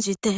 じて。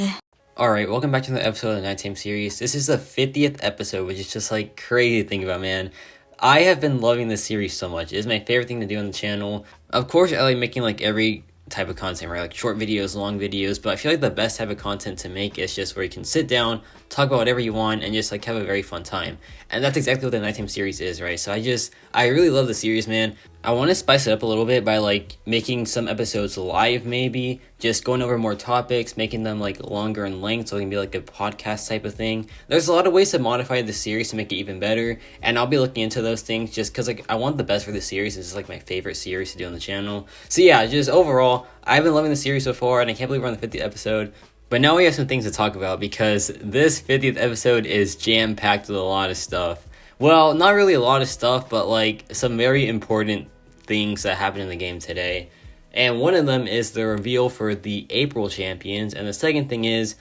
Alright, welcome back to the episode of the Nighttime series. This is the 50th episode, which is just like crazy to think about, man. I have been loving this series so much. It is my favorite thing to do on the channel. Of course, I like making like every type of content, right? Like short videos, long videos, but I feel like the best type of content to make is just where you can sit down, talk about whatever you want, and just like have a very fun time. And that's exactly what the Nighttime series is, right? So I really love the series, man. I want to spice it up a little bit by like making some episodes live, maybe just going over more topics, making them like longer in length so it can be like a podcast type of thing. There's a lot of ways to modify the series to make it even better, and I'll be looking into those things just because like I want the best for the series. This is like my favorite series to do on the channel. So yeah, just overall, I've been loving the series so far, and I can't believe we're on the 50th episode. But now we have some things to talk about because this 50th episode is jam-packed with a lot of stuff. Well, not really a lot of stuff, but like some very important things that happened in the game today. And one of them is the reveal for the April champions, and the second thing is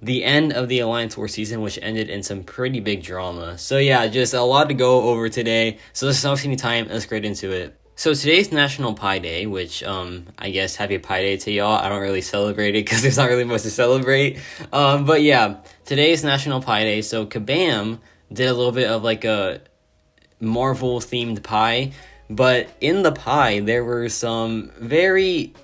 the end of the Alliance War season, which ended in some pretty big drama. So yeah, just a lot to go over today. So let's not waste any time, let's get into it. So today's National Pie Day, which I guess happy Pie Day to y'all. I don't really celebrate it because there's not really much to celebrate. But yeah, today's National Pie Day. So Kabam did a little bit of like a Marvel themed pie, but in the pie there were some very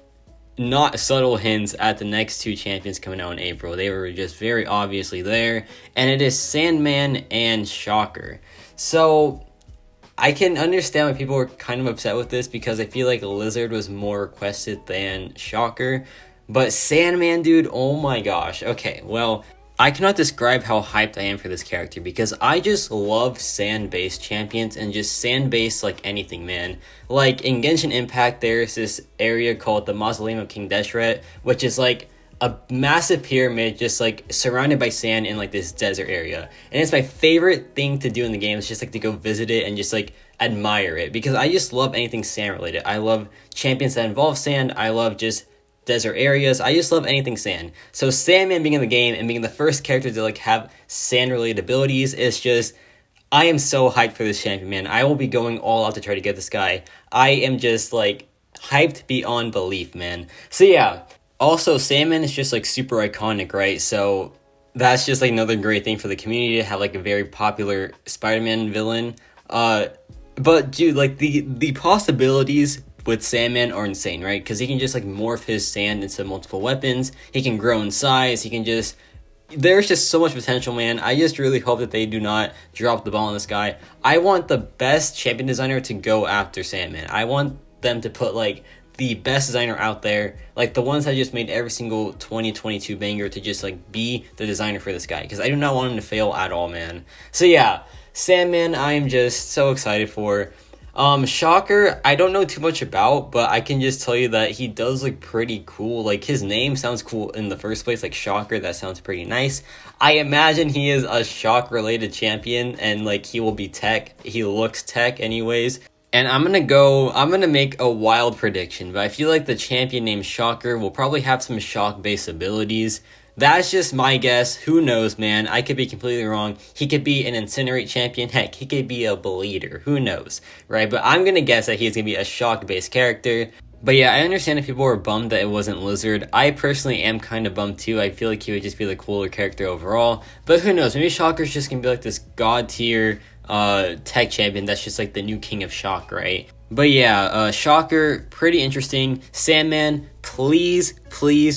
not subtle hints at the next two champions coming out in April. They were just very obviously there, and it is Sandman and Shocker. So I can understand why people were kind of upset with this because I feel like Lizard was more requested than Shocker. But Sandman, dude, oh my gosh. Okay, well, I cannot describe how hyped I am for this character because I just love sand-based champions and just sand-based like anything, man. Like in Genshin Impact, there's this area called the Mausoleum of King Deshret, which is like a massive pyramid just like surrounded by sand in like this desert area, and it's my favorite thing to do in the game. It's just like to go visit it and just like admire it because I just love anything sand related. I love champions that involve sand. I love just desert areas. I just love anything sand. So Sandman being in the game and being the first character to like have sand related abilities is just, I am so hyped for this champion, man. I will be going all out to try to get this guy. I am just like hyped beyond belief, man. So yeah. Also, Sandman is just, like, super iconic, right? So that's just, like, another great thing for the community to have, like, a very popular Spider-Man villain. But, dude, like, the possibilities with Sandman are insane, right? Because he can just, like, morph his sand into multiple weapons. He can grow in size. He can just... There's just so much potential, man. I just really hope that they do not drop the ball on this guy. I want the best champion designer to go after Sandman. I want them to put, like, the best designer out there, like the ones that just made every single 2022 banger, to just like be the designer for this guy, because I do not want him to fail at all, man. So yeah, Sandman, I am just so excited for. Shocker, I don't know too much about, but I can just tell you that he does look pretty cool. Like his name sounds cool in the first place, like Shocker, that sounds pretty nice. I imagine he is a shock related champion, and like he will be tech. He looks tech anyways. And I'm gonna make a wild prediction, but I feel like the champion named Shocker will probably have some shock-based abilities. That's just my guess. Who knows, man? I could be completely wrong. He could be an Incinerate champion. Heck, he could be a Bleeder. Who knows, right? But I'm gonna guess that he's gonna be a shock-based character. But yeah, I understand if people were bummed that it wasn't Lizard. I personally am kind of bummed too. I feel like he would just be the cooler character overall. But who knows? Maybe Shocker's just gonna be like this god tier tech champion that's just like the new king of shock, right? But yeah, Shocker, pretty interesting. Sandman, please be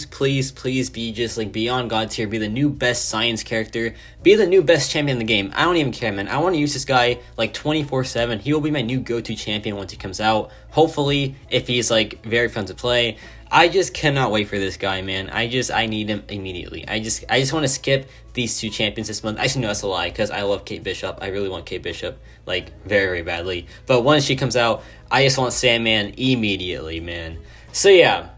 just like beyond god tier. Be the new best science character. Be the new best champion in the game. I don't even care, man. I want to use this guy like 24/7. He will be my new go-to champion once he comes out. Hopefully, if he's like very fun to play. I just cannot wait for this guy, man. I need him immediately. I just want to skip these two champions this month. Actually, no, that's a lie, because I love Kate Bishop. I really want Kate Bishop, like, very badly. But once she comes out, I just want Sandman immediately, man. So yeah,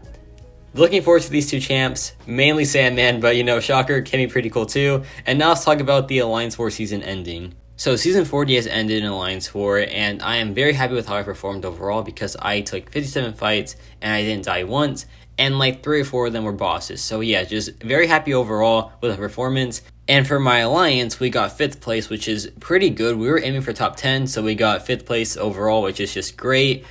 looking forward to these two champs. Mainly Sandman, but, you know, Shocker can be pretty cool too. And now let's talk about the Alliance War season ending. So Season 40 has ended in Alliance War, and I am very happy with how I performed overall because I took 57 fights, and I didn't die once, and like 3 or 4 of them were bosses. So yeah, just very happy overall with the performance. And for my Alliance, we got 5th place, which is pretty good. We were aiming for top 10, so we got 5th place overall, which is just great.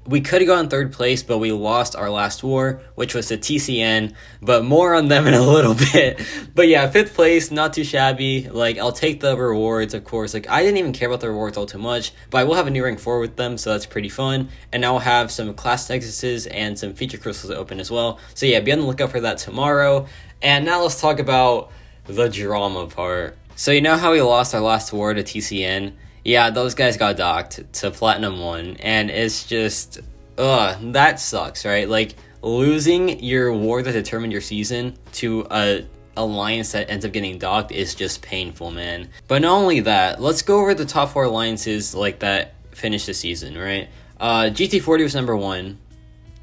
we could have gotten third place, but we lost our last war, which was the TCN, but more on them in a little bit. But yeah, fifth place, not too shabby. Like, I'll take the rewards, of course. Like, I didn't even care about the rewards all too much, but I will have a new rank 4 with them, so that's pretty fun. And now we'll have some class nexuses and some feature crystals open as well. So yeah, be on the lookout for that tomorrow. And now let's talk about the drama part. So you know how we lost our last war to TCN? Yeah, those guys got docked to Platinum 1, and it's just, that sucks, right? Like, losing your war that determined your season to a alliance that ends up getting docked is just painful, man. But not only that, let's go over the top 4 alliances, like, that finished the season, right? GT40 was number 1,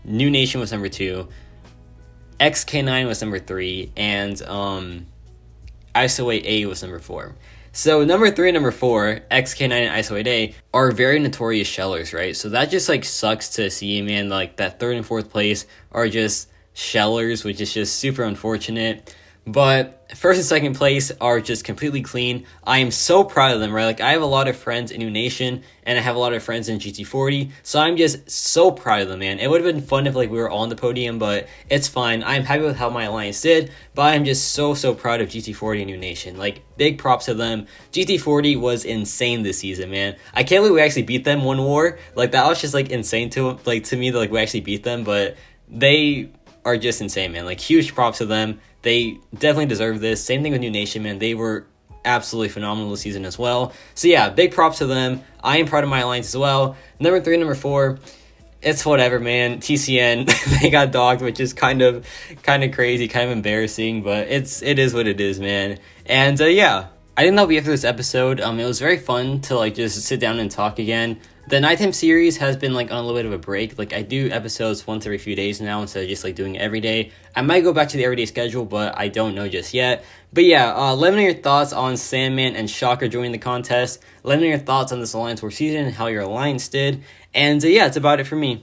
New Nation was number 2, XK9 was number 3, and, ISO 8A was number 4. So number 3 and number 4, XK9 and ISO 8A, are very notorious shellers, right? So that just like sucks to see, man. Like that 3rd and 4th place are just shellers, which is just super unfortunate. But 1st and 2nd place are just completely clean. I am so proud of them, right? Like, I have a lot of friends in New Nation, and I have a lot of friends in GT40, so I'm just so proud of them, man. It would have been fun if, like, we were all on the podium, but it's fine. I'm happy with how my alliance did, but I'm just so proud of GT40 and New Nation. Like, big props to them. GT40 was insane this season, man. I can't believe we actually beat them one war. Like, that was just, like, insane to me that, like, we actually beat them, but they are just insane, man. Like, huge props to them. They definitely deserve this. Same thing with New Nation, man. They were absolutely phenomenal this season as well. So yeah, big props to them. I am proud of my alliance as well. Number 3 and number 4, it's whatever, man. TCN, they got dogged, which is kind of crazy, kind of embarrassing, but it is what it is, man. And yeah, I think that'll be it for this episode. It was very fun to like just sit down and talk again. The nighttime series has been like on a little bit of a break. Like I do episodes once every few days now instead of just like doing it every day. I might go back to the everyday schedule, but I don't know just yet. But yeah, let me know your thoughts on Sandman and Shocker joining the contest. Let me know your thoughts on this Alliance War season and how your alliance did. And yeah, it's about it for me.